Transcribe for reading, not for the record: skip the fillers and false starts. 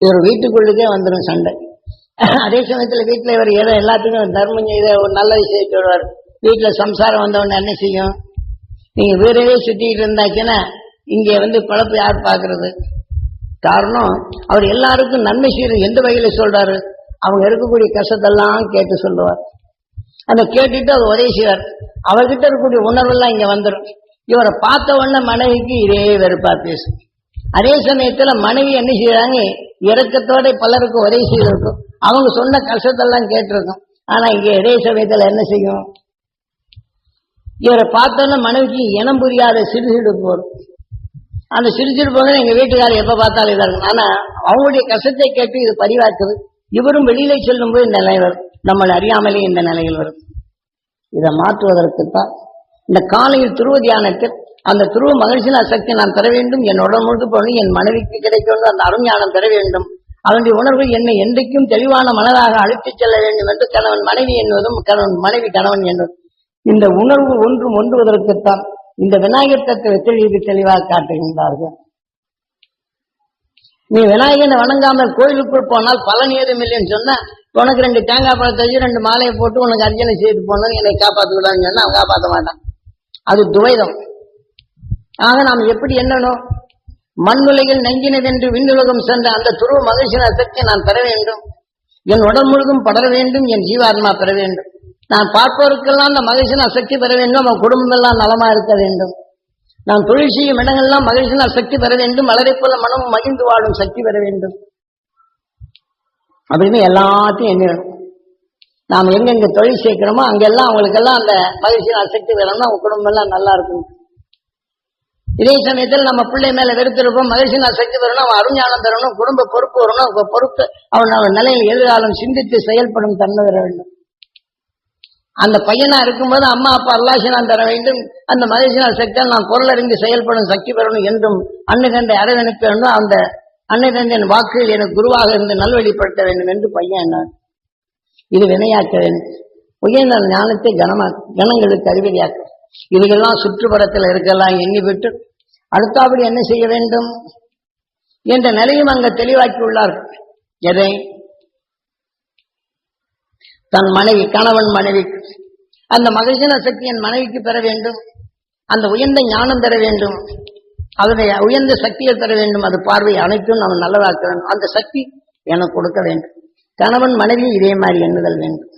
இவர் வீட்டுக்குள்ளுக்கே வந்துடும் சண்டை. அதே சமயத்துல வீட்டுல இவர் ஏதோ எல்லாத்துக்கும் தர்மம் செய்த ஒரு நல்ல விஷயத்தை சொல்வார். வீட்டுல சம்சாரம் வந்தவொடனே என்ன செய்யும், நீங்க வீரவே சுத்திட்டு இருந்தாச்சுன்னா இங்க பழப்பு யார் பாக்குறது? காரணம், அவர் எல்லாருக்கும் நன்மை செய்யறது எந்த வகையில சொல்றாரு, அவங்க இருக்கக்கூடிய கஷ்டத்தெல்லாம் கேட்டு சொல்லுவார். அதை கேட்டுட்டு அவர் உதவி செய்வார். அவர்கிட்ட இருக்கக்கூடிய உணர்வெல்லாம் இங்க வந்துடும். இவரை பார்த்த உடனே மனைவிக்கு இதே வெறுப்பா பேசும். அதே சமயத்துல மனைவி என்ன செய்யறாங்க, இறக்கத்தோட பலருக்கு உதவி செய்திருக்கும், அவங்க சொன்ன கஷ்டத்தெல்லாம் கேட்டிருக்கும். ஆனா இங்க இதே சமயத்துல என்ன செய்யும், இவரை பார்த்தோன்னா மனைவிக்கு இனம் புரியாத சிறுசிடுப்பு வரும். அந்த சிறுசிடுப்பு வந்து எங்க வீட்டுக்காரர் எப்ப பார்த்தாலும் இதா இருக்கும். ஆனா அவங்களுடைய கஷ்டத்தை கேட்டு இது பதிவாக்குது. இவரும் வெளியில செல்லும் போது இந்த நிலை வரும், நம்மளை அறியாமலே இந்த நிலையில் வரும். இதை மாற்றுவதற்குத்தான் இந்த காலையில் துருவ தியானத்தில் அந்த துருவ மகிழ்ச்சியான சக்தி நான் பெற வேண்டும், என் உடல் முழுது போகணும், என் மனைவிக்கு கிடைக்க வேண்டும், அந்த அருஞானம் பெற வேண்டும், அவனுடைய உணர்வு என்னை என்றைக்கும் தெளிவான மனதாக அழைத்துச் செல்ல வேண்டும் என்று கணவன் மனைவி என்பதும் கணவன் மனைவி கணவன் என்பதும் இந்த உணர்வு ஒன்றும் ஒன்றுவதற்குத்தான் இந்த விநாயகர் தத்துவத்தில் தெளிவாக காட்டுகின்றார்கள். நீ விநாயகனை வணங்காமல் கோயிலுக்குள் போனால் பலன் ஏதும் இல்லைன்னு சொன்னா, உனக்கு 2 தேங்காய் பழத்தை வச்சு 2 மாலையை போட்டு உனக்கு அர்ச்சனை செய்து போனது என்னை காப்பாற்றுக்கூடாதுன்னு சொன்னா அவன் காப்பாற்ற மாட்டான். அது துவைதம். ஆக நாம் எப்படி எண்ணணும், மண்ணுலகில் நெஞ்சினதென்று விண்ணுலகம் சென்ற அந்த துருவ மகிழ்ச்சியான சக்தியை நான் பெற வேண்டும், என் உடல் முழுதும் படர வேண்டும், என் ஜீவாத்மா பெற வேண்டும், நான் பார்ப்பவருக்கெல்லாம் அந்த மகிழ்ச்சியான சக்தி பெற வேண்டும், அவன் குடும்பம் எல்லாம் நலமா இருக்க வேண்டும், நான் தொழில் செய்யும் இடங்கள்லாம் மகிழ்ச்சியான சக்தி பெற வேண்டும், மலரை போல மனமும் மகிழ்ந்து வாழும் சக்தி பெற வேண்டும் அப்படின்னு எல்லாத்தையும் எண்ணிடணும். நாம் எங்கெங்க தொழில் சேர்க்கிறோமோ அங்கெல்லாம் அவங்களுக்கெல்லாம் அந்த மகிழ்ச்சியான சக்தி வேணும்னா அவங்க குடும்பம் எல்லாம் நல்லா இருக்கும். இதே சமயத்தில் நம்ம பிள்ளை மேல வெறுத்திருப்போம், மகிழ்ச்சியான சக்தி வரணும், அவன் அருஞானம் தரணும், குடும்ப பொறுப்பு வரணும், பொறுப்பு அவன் நிலையில் எதிர்காலம் சிந்தித்து செயல்படும் தன்மை வர வேண்டும். அந்த பையனா இருக்கும்போது அம்மா அப்பா அல்லாஹ்வினால் தர வேண்டும், அந்த மகிழ்ச்சியான சக்தியால் நான் பொருள் அறிந்து செயல்படும் சக்தி பெறணும் என்றும் அன்னை தந்தை அரவணைக்க வேண்டும், அந்த அன்னை தந்தையின் வாக்குகள் எனக்கு குருவாக இருந்து நல்வழிப்படுத்த வேண்டும் என்று பையன் என்ன இது வினையாக்க வேண்டும். உயர்ந்த ஞானத்தை கணங்களுக்கு அறிவியாக்க இதுகெல்லாம் சுற்றுப்புறத்தில் இருக்கலாம் எண்ணி விட்டு அடுத்தபடி என்ன செய்ய வேண்டும் என்ற நிலையும் அங்க தெளிவாக்கி உள்ளார்கள். எதை, தன் மனைவி கணவன் மனைவி அந்த மகிழ்ச்சியான சக்தி என் மனைவிக்கு பெற வேண்டும், அந்த உயர்ந்த ஞானம் பெற வேண்டும், அதனுடைய உயர்ந்த சக்திகள் பெற வேண்டும், அது பார்வை அனைத்தும் நம்ம நல்லதாக்க வேண்டும், அந்த சக்தி எனக்கு கொடுக்க வேண்டும். கணவன் மனைவி இதே மாதிரி எண்ணுதல் வேண்டும்.